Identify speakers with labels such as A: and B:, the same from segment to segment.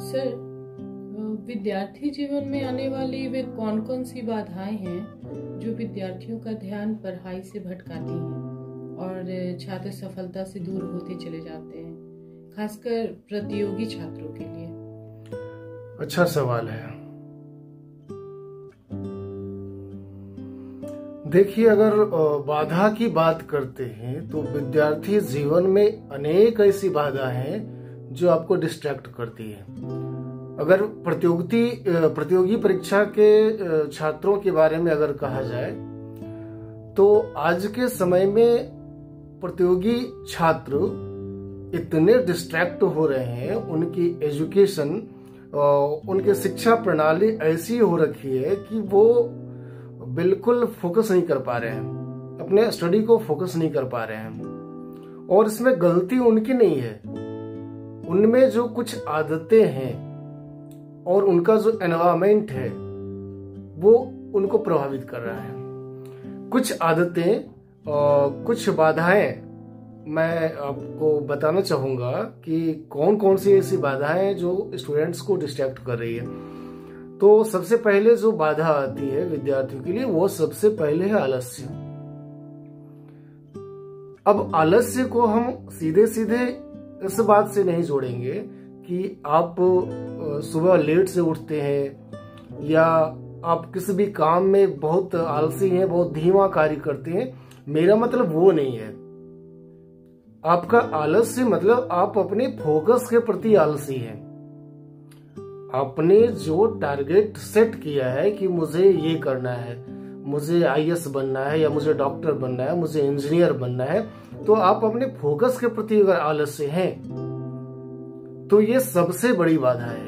A: Sir, विद्यार्थी जीवन में आने वाली वे कौन कौन सी बाधाएं हैं जो विद्यार्थियों का ध्यान पढ़ाई से भटकाती हैं और छात्र सफलता से दूर होते चले जाते हैं, खासकर प्रतियोगी छात्रों के लिए?
B: अच्छा सवाल है। देखिए, अगर बाधा की बात करते हैं तो विद्यार्थी जीवन में अनेक ऐसी बाधा हैं जो आपको डिस्ट्रैक्ट करती है। अगर प्रतियोगी परीक्षा के छात्रों के बारे में अगर कहा जाए तो आज के समय में प्रतियोगी छात्र इतने डिस्ट्रैक्ट हो रहे हैं, उनकी एजुकेशन, उनकी शिक्षा प्रणाली ऐसी हो रखी है कि वो बिल्कुल फोकस नहीं कर पा रहे हैं, अपने स्टडी को फोकस नहीं कर पा रहे हैं। और इसमें गलती उनकी नहीं है, उनमें जो कुछ आदतें हैं और उनका जो एनवायरमेंट है वो उनको प्रभावित कर रहा है। कुछ आदतें और कुछ बाधाएं मैं आपको बताना चाहूंगा कि कौन कौन सी ऐसी बाधाएं जो स्टूडेंट्स को डिस्ट्रैक्ट कर रही है। तो सबसे पहले जो बाधा आती है विद्यार्थियों के लिए, वो सबसे पहले है आलस्य। अब आलस्य को हम सीधे सीधे इस बात से नहीं जोड़ेंगे कि आप सुबह लेट से उठते हैं या आप किसी भी काम में बहुत आलसी हैं, बहुत धीमा कार्य करते हैं। मेरा मतलब वो नहीं है। आपका आलस्य मतलब आप अपने फोकस के प्रति आलसी हैं। आपने जो टारगेट सेट किया है कि मुझे ये करना है, मुझे आईएएस बनना है या मुझे डॉक्टर बनना है, मुझे इंजीनियर बनना है, तो आप अपने फोकस के प्रति अगर आलस्य हैं तो ये सबसे बड़ी बाधा है।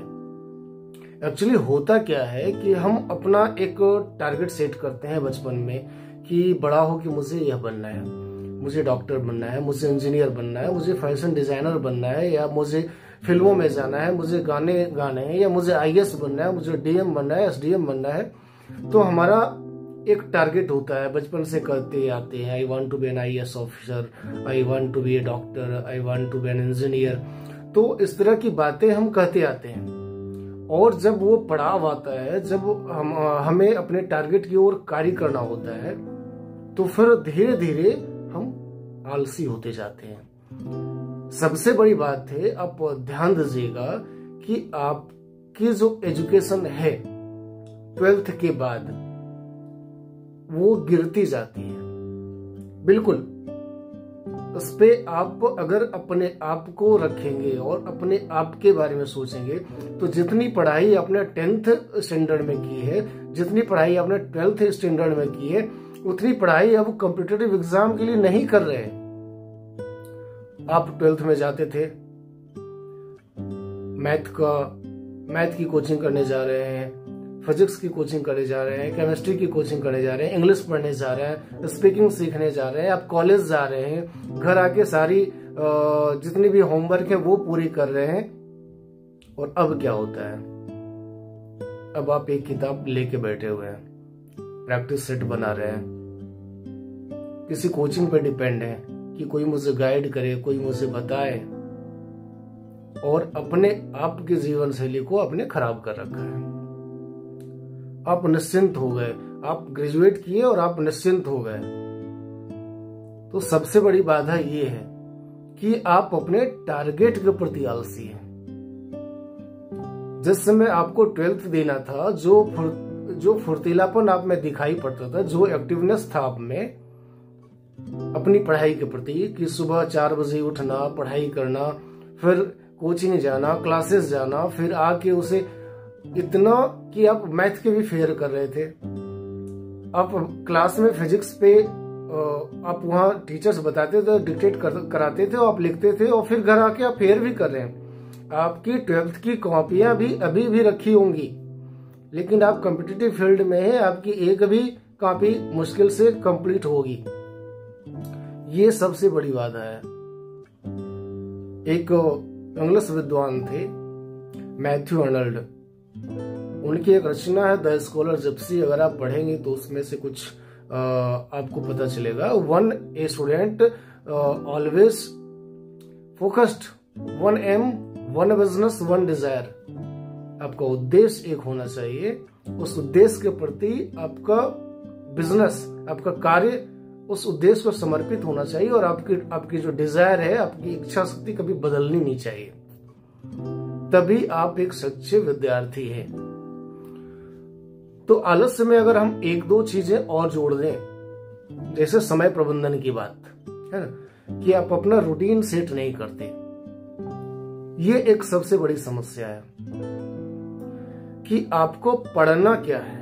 B: एक्चुअली होता क्या है कि हम अपना एक टारगेट सेट करते हैं बचपन में कि बड़ा हो कि मुझे यह बनना है, मुझे डॉक्टर बनना है, मुझे इंजीनियर बनना है, मुझे फैशन डिजाइनर बनना है, या मुझे फिल्मों में जाना है, मुझे गाने गाने हैं, या मुझे आईएएस बनना है, मुझे डीएम बनना है, एसडीएम बनना है। तो हमारा एक टारगेट होता है, बचपन से करते आते हैं, I want to be an IAS officer, I want to be a doctor, I want to be an engineer. तो इस तरह की बातें हम कहते आते हैं। और जब वो पड़ाव आता है, जब हमें अपने टारगेट की ओर कार्य करना होता है, तो फिर धीरे धीरे हम आलसी होते जाते हैं। सबसे बड़ी बात है, आप ध्यान दीजिएगा कि आपकी जो एजुकेशन है 12th के बाद वो गिरती जाती है। बिल्कुल, उस पे आप अगर अपने आप को रखेंगे और अपने आप के बारे में सोचेंगे तो जितनी पढ़ाई आपने 10th स्टैंडर्ड में की है, जितनी पढ़ाई आपने 12th स्टैंडर्ड में की है, उतनी पढ़ाई अब कॉम्पिटिटिव एग्जाम के लिए नहीं कर रहे हैं। आप 12th में जाते थे, मैथ की कोचिंग करने जा रहे हैं, फिजिक्स की कोचिंग करने जा रहे हैं, केमिस्ट्री की कोचिंग करने जा रहे हैं, इंग्लिश पढ़ने जा रहे हैं, स्पीकिंग सीखने जा रहे हैं, आप कॉलेज जा रहे हैं, घर आके सारी जितनी भी होमवर्क है वो पूरी कर रहे हैं। और अब क्या होता है, अब आप एक किताब लेके बैठे हुए हैं, प्रैक्टिस सेट बना रहे हैं, किसी कोचिंग पे डिपेंड है कि कोई मुझे गाइड करे, कोई मुझे बताए, और अपने आप की जीवन शैली को आपने खराब कर रखा है। आप निश्चिंत हो गए, आप ग्रेजुएट किए और आप निश्चिंत हो गए। तो सबसे बड़ी बाधा ये है कि आप अपने टारगेट के प्रति आलसी हैं। जिस समय आपको 12th देना था, जो फुर्तीलापन आप में दिखाई पड़ता था, जो एक्टिवनेस था आप में अपनी पढ़ाई के प्रति, कि सुबह 4 बजे उठना, पढ़ाई करना, फिर कोचिंग जाना, क्लासेस जाना, फिर आके उसे इतना कि आप मैथ के भी फेयर कर रहे थे। आप क्लास में फिजिक्स पे आप वहां टीचर्स बताते थे, डिक्टेट कराते थे, आप लिखते थे, और फिर घर आके आप फेयर भी कर रहे हैं। आपकी 12th की कॉपियां भी अभी भी रखी होंगी, लेकिन आप कॉम्पिटिटिव फील्ड में हैं, आपकी एक भी कॉपी मुश्किल से कंप्लीट होगी। ये सबसे बड़ी बाधा है। एक इंग्लिश विद्वान थे, मैथ्यू अर्नल्ड, उनकी एक रचना है द स्कॉलर जिप्सी। अगर आप पढ़ेंगे तो उसमें से कुछ आपको पता चलेगा। A student always focused, 1 aim, 1 business, 1 desire। आपका उद्देश्य एक होना चाहिए। उस उद्देश्य के प्रति आपका बिजनेस, आपका कार्य उस उद्देश्य पर समर्पित होना चाहिए और आपकी जो डिजायर है, आपकी इच्छा शक्ति कभी बदलनी नहीं चाहिए। तभी आप एक सच्चे विद्यार्थी हैं। तो आलस्य में अगर हम एक दो चीजें और जोड़ दें, जैसे समय प्रबंधन की बात है ना, कि आप अपना रूटीन सेट नहीं करते, ये एक सबसे बड़ी समस्या है। कि आपको पढ़ना क्या है,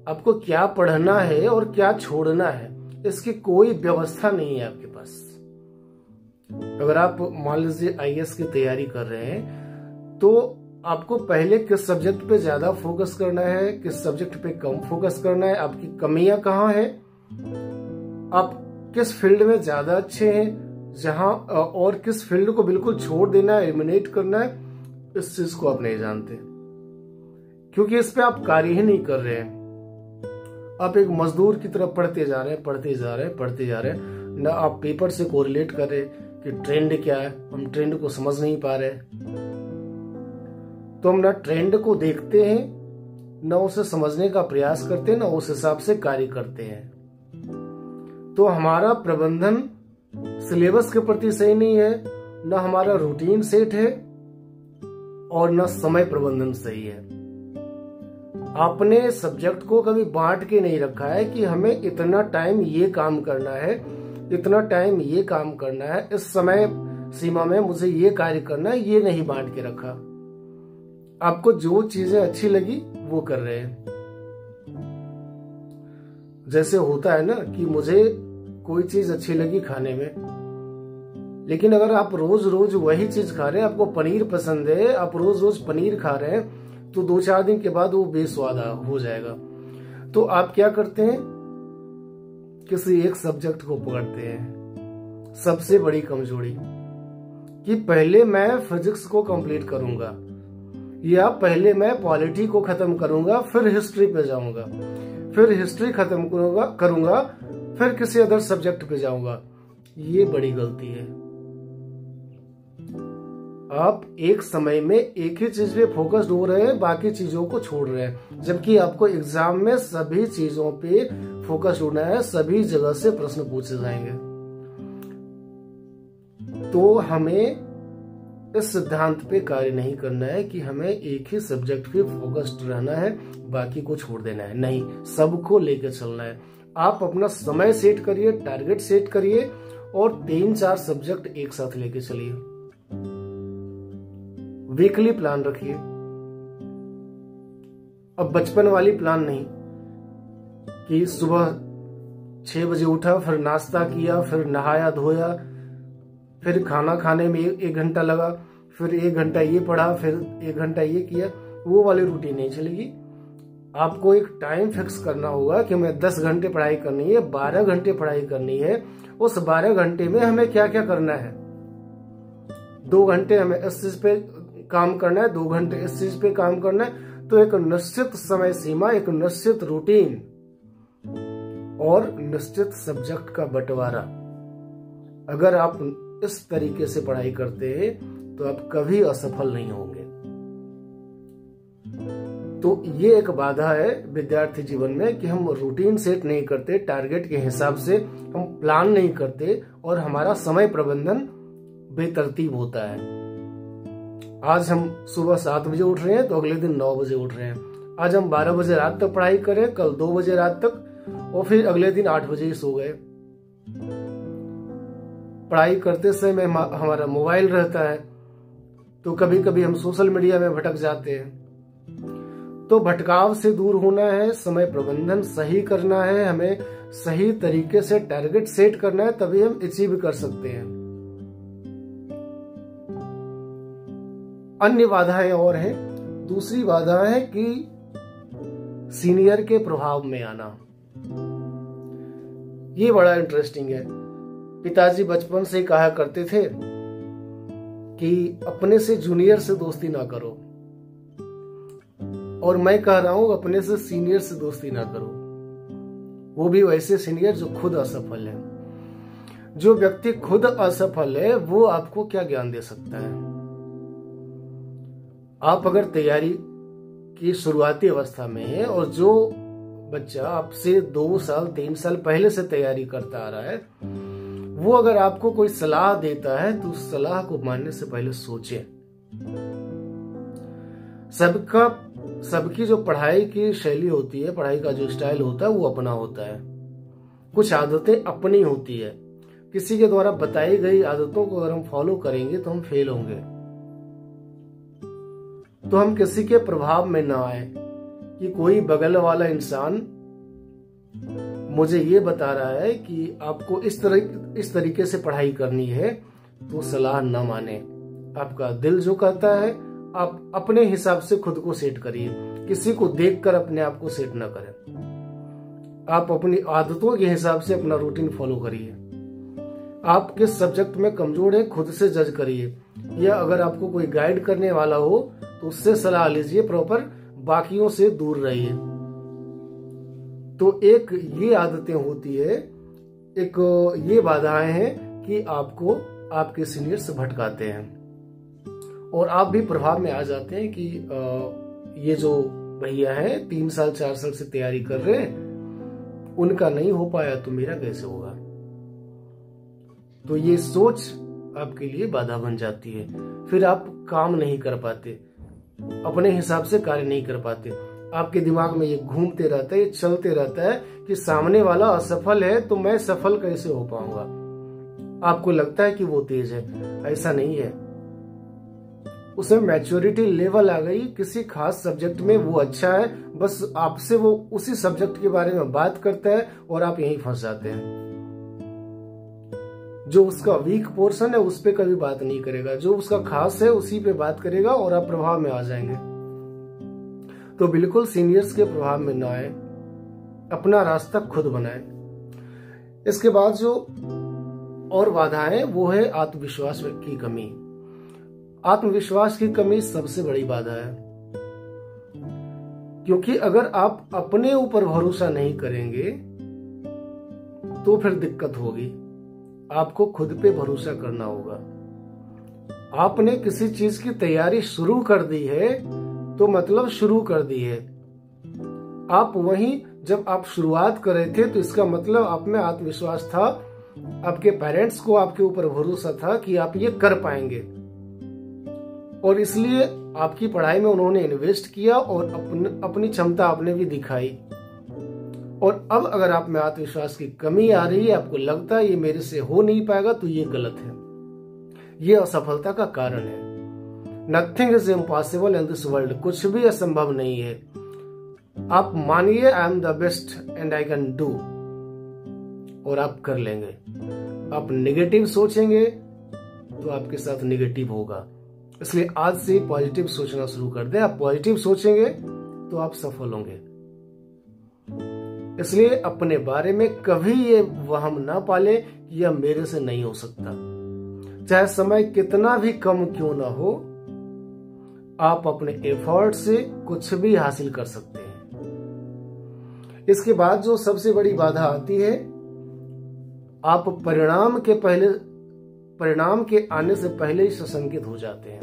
B: आपको क्या पढ़ना है और क्या छोड़ना है, इसकी कोई व्यवस्था नहीं है आपके पास। अगर आप मान लीजिए IAS की तैयारी कर रहे हैं, तो आपको पहले किस सब्जेक्ट पे ज्यादा फोकस करना है, किस सब्जेक्ट पे कम फोकस करना है, आपकी कमियां कहाँ हैं, आप किस फील्ड में ज्यादा अच्छे हैं, जहां और किस फील्ड को बिल्कुल छोड़ देना है, एलिमिनेट करना है, इस चीज को आप नहीं जानते, क्योंकि इस पे आप कार्य ही नहीं कर रहे हैं। आप एक मजदूर की तरफ पढ़ते जा रहे हैं, ना आप पेपर से कोरिलेट कर रहे कि ट्रेंड क्या है, हम ट्रेंड को समझ नहीं पा रहे। तो हम ना ट्रेंड को देखते हैं, ना उसे समझने का प्रयास करते हैं, ना उस हिसाब से कार्य करते हैं। तो हमारा प्रबंधन सिलेबस के प्रति सही नहीं है, ना हमारा रूटीन सेट है और ना समय प्रबंधन सही है। आपने सब्जेक्ट को कभी बांट के नहीं रखा है कि हमें इतना टाइम ये काम करना है, इतना टाइम ये काम करना है, इस समय सीमा में मुझे ये कार्य करना है, ये नहीं बांट के रखा। आपको जो चीजें अच्छी लगी वो कर रहे हैं। जैसे होता है ना कि मुझे कोई चीज अच्छी लगी खाने में, लेकिन अगर आप रोज रोज वही चीज खा रहे हैं, आपको पनीर पसंद है, आप रोज रोज पनीर खा रहे हैं, तो 2-4 दिन के बाद वो बेस्वाद हो जाएगा। तो आप क्या करते हैं, किसी एक सब्जेक्ट को पकड़ते हैं। सबसे बड़ी कमजोरी कि पहले मैं फिजिक्स को कंप्लीट करूंगा, या पहले मैं पॉलिटी को खत्म करूंगा, फिर हिस्ट्री पे जाऊंगा, फिर हिस्ट्री खत्म करूंगा, फिर किसी अदर सब्जेक्ट पे जाऊंगा। ये बड़ी गलती है। आप एक समय में एक ही चीज पे फोकस्ड हो रहे हैं, बाकी चीजों को छोड़ रहे हैं, जबकि आपको एग्जाम में सभी चीजों पे फोकस होना है, सभी जगह से प्रश्न पूछे जाएंगे। तो हमें इस सिद्धांत पे कार्य नहीं करना है कि हमें एक ही सब्जेक्ट पे फोकस्ड रहना है, बाकी को छोड़ देना है। नहीं, सबको लेकर चलना है। आप अपना समय सेट करिए, टारगेट सेट करिए और 3-4 सब्जेक्ट एक साथ लेके चलिए। वीकली प्लान रखिए। अब बचपन वाली प्लान नहीं कि सुबह 6 बजे उठा, फिर नाश्ता किया, फिर नहाया धोया, फिर खाना खाने में 1 घंटा लगा, फिर 1 घंटा ये पढ़ा, फिर 1 घंटा ये किया। वो वाली रूटीन नहीं चलेगी। आपको एक टाइम फिक्स करना होगा कि हमें 10 घंटे पढ़ाई करनी है, 12 घंटे पढ़ाई करनी है। उस 12 घंटे में हमें क्या क्या करना है। 2 घंटे हमें इस चीज पे काम करना है, 2 घंटे इस चीज पे काम करना है। तो एक निश्चित समय सीमा, एक निश्चित रूटीन और निश्चित सब्जेक्ट का बंटवारा, अगर आप इस तरीके से पढ़ाई करते हैं तो आप कभी असफल नहीं होंगे। तो ये एक बाधा है विद्यार्थी जीवन में कि हम रूटीन सेट नहीं करते, टारगेट के हिसाब से हम प्लान नहीं करते और हमारा समय प्रबंधन बेतरतीब होता है। आज हम सुबह 7 बजे उठ रहे हैं तो अगले दिन 9 बजे उठ रहे हैं। आज हम 12 बजे रात तक पढ़ाई करें, कल 2 बजे रात तक, और फिर अगले दिन 8 बजे ही सो गए। पढ़ाई करते समय हमारा मोबाइल रहता है, तो कभी कभी हम सोशल मीडिया में भटक जाते हैं। तो भटकाव से दूर होना है, समय प्रबंधन सही करना है, हमें सही तरीके से टारगेट सेट करना है, तभी हम अचीव कर सकते हैं। अन्य बाधाएं और हैं। दूसरी बाधा है कि सीनियर के प्रभाव में आना। ये बड़ा इंटरेस्टिंग है। पिताजी बचपन से कहा करते थे कि अपने से जूनियर से दोस्ती ना करो, और मैं कह रहा हूं अपने से सीनियर से दोस्ती ना करो, वो भी वैसे सीनियर जो खुद असफल है। जो व्यक्ति खुद असफल है वो आपको क्या ज्ञान दे सकता है। आप अगर तैयारी की शुरुआती अवस्था में है और जो बच्चा आपसे 2 साल 3 साल पहले से तैयारी करता आ रहा है, वो अगर आपको कोई सलाह देता है तो उस सलाह को मानने से पहले सोचें। सबकी जो पढ़ाई की शैली होती है, पढ़ाई का जो स्टाइल होता है वो अपना होता है। कुछ आदतें अपनी होती है। किसी के द्वारा बताई गई आदतों को अगर हम फॉलो करेंगे तो हम फेल होंगे। तो हम किसी के प्रभाव में ना आए कि कोई बगल वाला इंसान मुझे ये बता रहा है कि आपको इस तरीके से पढ़ाई करनी है, तो सलाह ना माने। आपका दिल जो कहता है आप अपने हिसाब से खुद को सेट करिए, किसी को देखकर अपने आप को सेट ना करें। आप अपनी आदतों के हिसाब से अपना रूटीन फॉलो करिए। आप किस सब्जेक्ट में कमजोर है खुद से जज करिए, या अगर आपको कोई गाइड करने वाला हो तो उससे सलाह लीजिए प्रॉपर, बाकियों से दूर रहिए। तो एक ये आदतें होती है, एक ये बाधाएं हैं कि आपको आपके सीनियर्स भटकाते हैं और आप भी प्रभाव में आ जाते हैं कि ये जो भैया हैं 3 साल 4 साल से तैयारी कर रहे हैं, उनका नहीं हो पाया तो मेरा कैसे होगा। तो ये सोच आपके लिए बाधा बन जाती है। फिर आप काम नहीं कर पाते, अपने हिसाब से कार्य नहीं कर पाते। आपके दिमाग में ये घूमते रहता है, ये चलते रहता है कि सामने वाला असफल है तो मैं सफल कैसे हो पाऊंगा। आपको लगता है कि वो तेज है, ऐसा नहीं है। उसमें मैच्योरिटी लेवल आ गई, किसी खास सब्जेक्ट में वो अच्छा है, बस आपसे वो उसी सब्जेक्ट के बारे में बात करता है और आप यहीं फंस जाते हैं। जो उसका वीक पोर्शन है उस पे कभी बात नहीं करेगा, जो उसका खास है उसी पे बात करेगा और आप प्रभाव में आ जाएंगे। तो बिल्कुल सीनियर्स के प्रभाव में ना आए, अपना रास्ता खुद बनाए। इसके बाद जो और बाधाएं वो है आत्मविश्वास की कमी। आत्मविश्वास की कमी सबसे बड़ी बाधा है, क्योंकि अगर आप अपने ऊपर भरोसा नहीं करेंगे तो फिर दिक्कत होगी। आपको खुद पे भरोसा करना होगा। आपने किसी चीज की तैयारी शुरू कर दी है तो मतलब शुरू कर दी है। आप वहीं जब आप शुरुआत कर रहे थे तो इसका मतलब आप में आत्मविश्वास था, आपके पेरेंट्स को आपके ऊपर भरोसा था कि आप ये कर पाएंगे, और इसलिए आपकी पढ़ाई में उन्होंने इन्वेस्ट किया और अपनी क्षमता आपने भी दिखाई। और अब अगर आप में आत्मविश्वास की कमी आ रही है, आपको लगता है ये मेरे से हो नहीं पाएगा, तो ये गलत है, ये असफलता का कारण है। Nothing is impossible in this world, कुछ भी असंभव नहीं है। आप मानिए I am the best and I can do, और आप कर लेंगे। आप नेगेटिव सोचेंगे तो आपके साथ नेगेटिव होगा, इसलिए आज से पॉजिटिव सोचना शुरू कर दें। आप पॉजिटिव सोचेंगे तो आप सफल होंगे। इसलिए अपने बारे में कभी ये वहम ना पाले कि यह मेरे से नहीं हो सकता। चाहे समय कितना भी कम क्यों ना हो, आप अपने एफर्ट से कुछ भी हासिल कर सकते हैं। इसके बाद जो सबसे बड़ी बाधा आती है, आप परिणाम के आने से पहले ही सशंकित हो जाते हैं।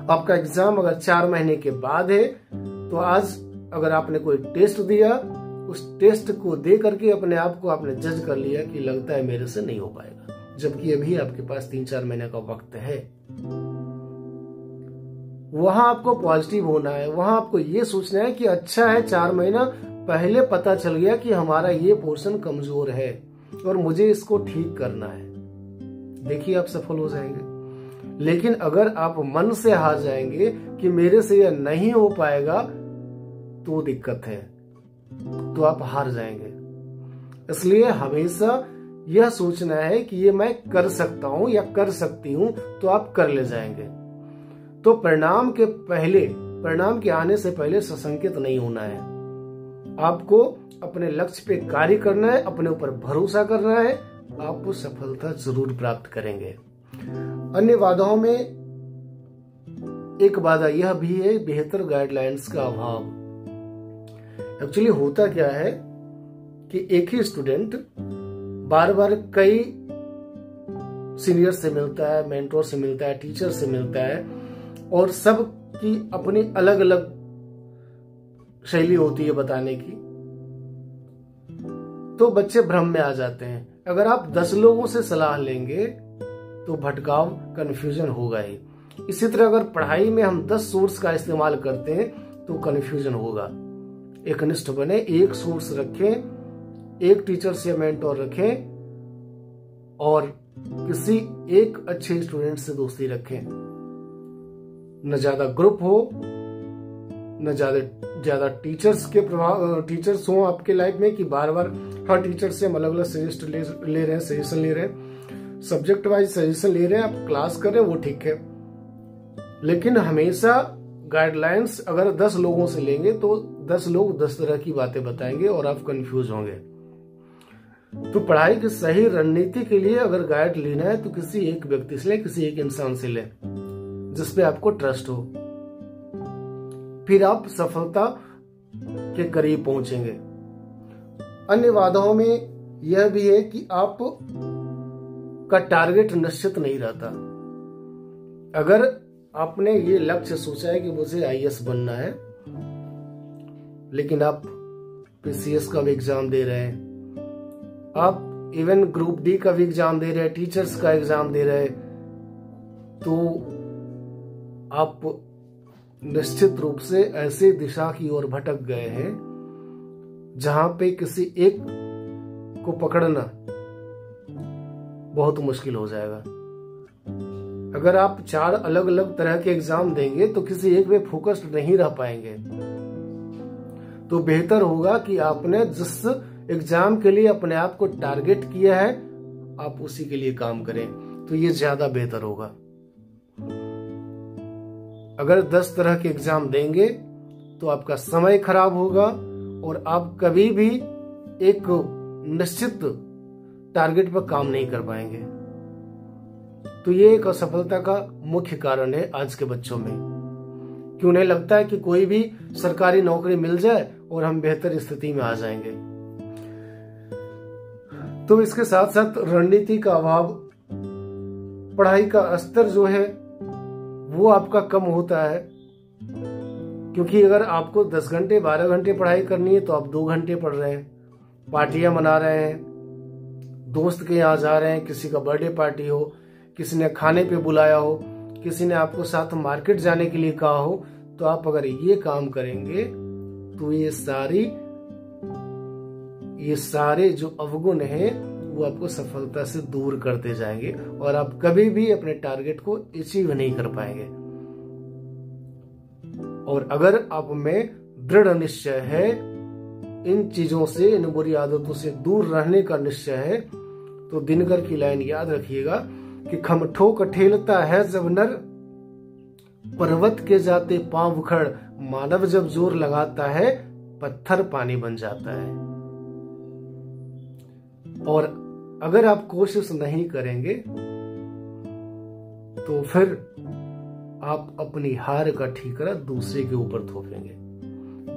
B: आपका एग्जाम अगर 4 महीने के बाद है तो आज अगर आपने कोई टेस्ट दिया, उस टेस्ट को दे करके अपने आप को आपने जज कर लिया कि लगता है मेरे से नहीं हो पाएगा, जबकि अभी आपके पास 3-4 महीने का वक्त है। वहां आपको पॉजिटिव होना है, वहां आपको ये सोचना है कि अच्छा है 4 महीना पहले पता चल गया कि हमारा ये पोर्शन कमजोर है और मुझे इसको ठीक करना है। देखिए आप सफल हो जाएंगे। लेकिन अगर आप मन से हार जाएंगे कि मेरे से यह नहीं हो पाएगा, तो दिक्कत है, तो आप हार जाएंगे। इसलिए हमेशा यह सोचना है कि ये मैं कर सकता हूं या कर सकती हूं, तो आप कर ले जाएंगे। तो परिणाम के आने से पहले सशंकित नहीं होना है। आपको अपने लक्ष्य पे कार्य करना है, अपने ऊपर भरोसा करना है, आप सफलता जरूर प्राप्त करेंगे। अन्य बाधाओं में एक बाधा यह भी है बेहतर गाइडलाइंस का अभाव। एक्चुअली होता क्या है कि एक ही स्टूडेंट बार बार कई सीनियर से मिलता है, मेंटोर से मिलता है, टीचर से मिलता है, और सब की अपनी अलग अलग शैली होती है बताने की, तो बच्चे भ्रम में आ जाते हैं। अगर आप 10 लोगों से सलाह लेंगे तो भटकाव, कंफ्यूजन होगा ही। इसी तरह अगर पढ़ाई में हम 10 सोर्स का इस्तेमाल करते हैं तो कंफ्यूजन होगा। एकनिष्ठ बने, एक सोर्स रखें, एक टीचर से मेंटोर रखें और किसी एक अच्छे स्टूडेंट से दोस्ती रखें। न ज्यादा ग्रुप हो, न ज्यादा टीचर्स के प्रभाव, टीचर्स हो आपके लाइफ में कि बार बार हर टीचर से हम अलग अलग सजेशन ले रहे हैं, सब्जेक्ट वाइज सजेशन ले रहे हैं, आप क्लास कर रहे हैं, वो ठीक है। लेकिन हमेशा गाइडलाइंस अगर 10 लोगों से लेंगे तो 10 लोग 10 तरह की बातें बताएंगे और आप कंफ्यूज होंगे। तो पढ़ाई की सही रणनीति के लिए अगर गाइड लेना है तो किसी एक व्यक्ति से ले, किसी एक इंसान से ले जिसपे आपको ट्रस्ट हो, फिर आप सफलता के करीब पहुंचेंगे। अन्य बाधाओं में यह भी है कि आप का टारगेट निश्चित नहीं रहता। अगर आपने ये लक्ष्य सोचा है कि मुझे आईएएस बनना है, लेकिन आप पीसीएस का भी एग्जाम दे रहे हैं, आप इवन ग्रुप डी का भी एग्जाम दे रहे हैं, टीचर्स का एग्जाम दे रहे हैं, तो आप निश्चित रूप से ऐसे दिशा की ओर भटक गए हैं जहां पे किसी एक को पकड़ना बहुत मुश्किल हो जाएगा। अगर आप 4 अलग अलग तरह के एग्जाम देंगे तो किसी एक पे फोकस्ड नहीं रह पाएंगे। तो बेहतर होगा कि आपने जिस एग्जाम के लिए अपने आप को टारगेट किया है आप उसी के लिए काम करें, तो ये ज्यादा बेहतर होगा। अगर 10 तरह के एग्जाम देंगे तो आपका समय खराब होगा और आप कभी भी एक निश्चित टारगेट पर काम नहीं कर पाएंगे। तो ये एक असफलता का मुख्य कारण है आज के बच्चों में, कि उन्हें लगता है कि कोई भी सरकारी नौकरी मिल जाए और हम बेहतर स्थिति में आ जाएंगे। तो इसके साथ साथ रणनीति का अभाव, पढ़ाई का स्तर जो है वो आपका कम होता है, क्योंकि अगर आपको 10 घंटे 12 घंटे पढ़ाई करनी है तो आप 2 घंटे पढ़ रहे हैं, पार्टियां मना रहे हैं, दोस्त के यहाँ जा रहे हैं, किसी का बर्थडे पार्टी हो, किसी ने खाने पे बुलाया हो, किसी ने आपको साथ मार्केट जाने के लिए कहा हो, तो आप अगर ये काम करेंगे तो ये सारे जो अवगुण हैं वो आपको सफलता से दूर करते जाएंगे और आप कभी भी अपने टारगेट को अचीव नहीं कर पाएंगे। और अगर आप में दृढ़ निश्चय है, इन चीजों से, इन बुरी आदतों से दूर रहने का निश्चय है, तो दिनकर की लाइन याद रखिएगा कि खम ठोक ठेलता है जब नर, पर्वत के जाते पांव उखड़, मानव जब जोर लगाता है पत्थर पानी बन जाता है। और अगर आप कोशिश नहीं करेंगे तो फिर आप अपनी हार का ठीकरा दूसरे के ऊपर थोपेंगे,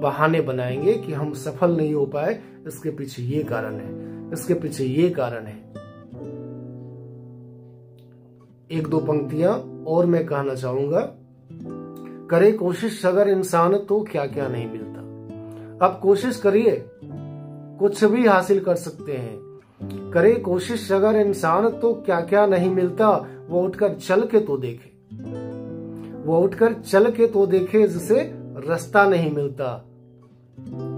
B: बहाने बनाएंगे कि हम सफल नहीं हो पाए, इसके पीछे ये कारण है, इसके पीछे ये कारण है। 1-2 पंक्तियां और मैं कहना चाहूंगा। करे कोशिश अगर इंसान तो क्या क्या नहीं मिलता। आप कोशिश करिए, कुछ भी हासिल कर सकते हैं। करे कोशिश अगर इंसान तो क्या क्या नहीं मिलता, वो उठकर चल के तो देखे, वो उठकर चल के तो देखे जिसे रास्ता नहीं मिलता।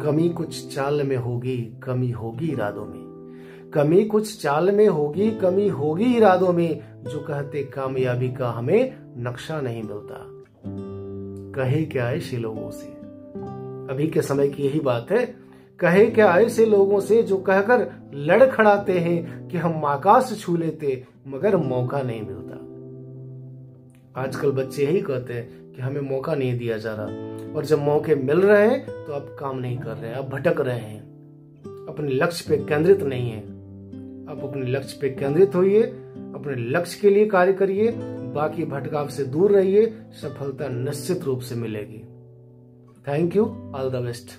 B: कमी कुछ चाल में होगी, कमी होगी इरादों में, कमी कुछ चाल में होगी, कमी होगी इरादों में, जो कहते कामयाबी का हमें नक्शा नहीं मिलता। कहे क्या ऐसे लोगों से, अभी के समय की यही बात है, कहे क्या ऐसे लोगों से जो कहकर लड़खड़ाते हैं कि हम आकाश छू लेते मगर मौका नहीं मिलता। आजकल बच्चे यही कहते हैं कि हमें मौका नहीं दिया जा रहा, और जब मौके मिल रहे हैं तो आप काम नहीं कर रहे हैं, आप भटक रहे हैं, अपने लक्ष्य पे केंद्रित नहीं है। आप अपने लक्ष्य पे केंद्रित होइए, अपने लक्ष्य के लिए कार्य करिए, बाकी भटकाव से दूर रहिए, सफलता निश्चित रूप से मिलेगी। Thank you, all the best.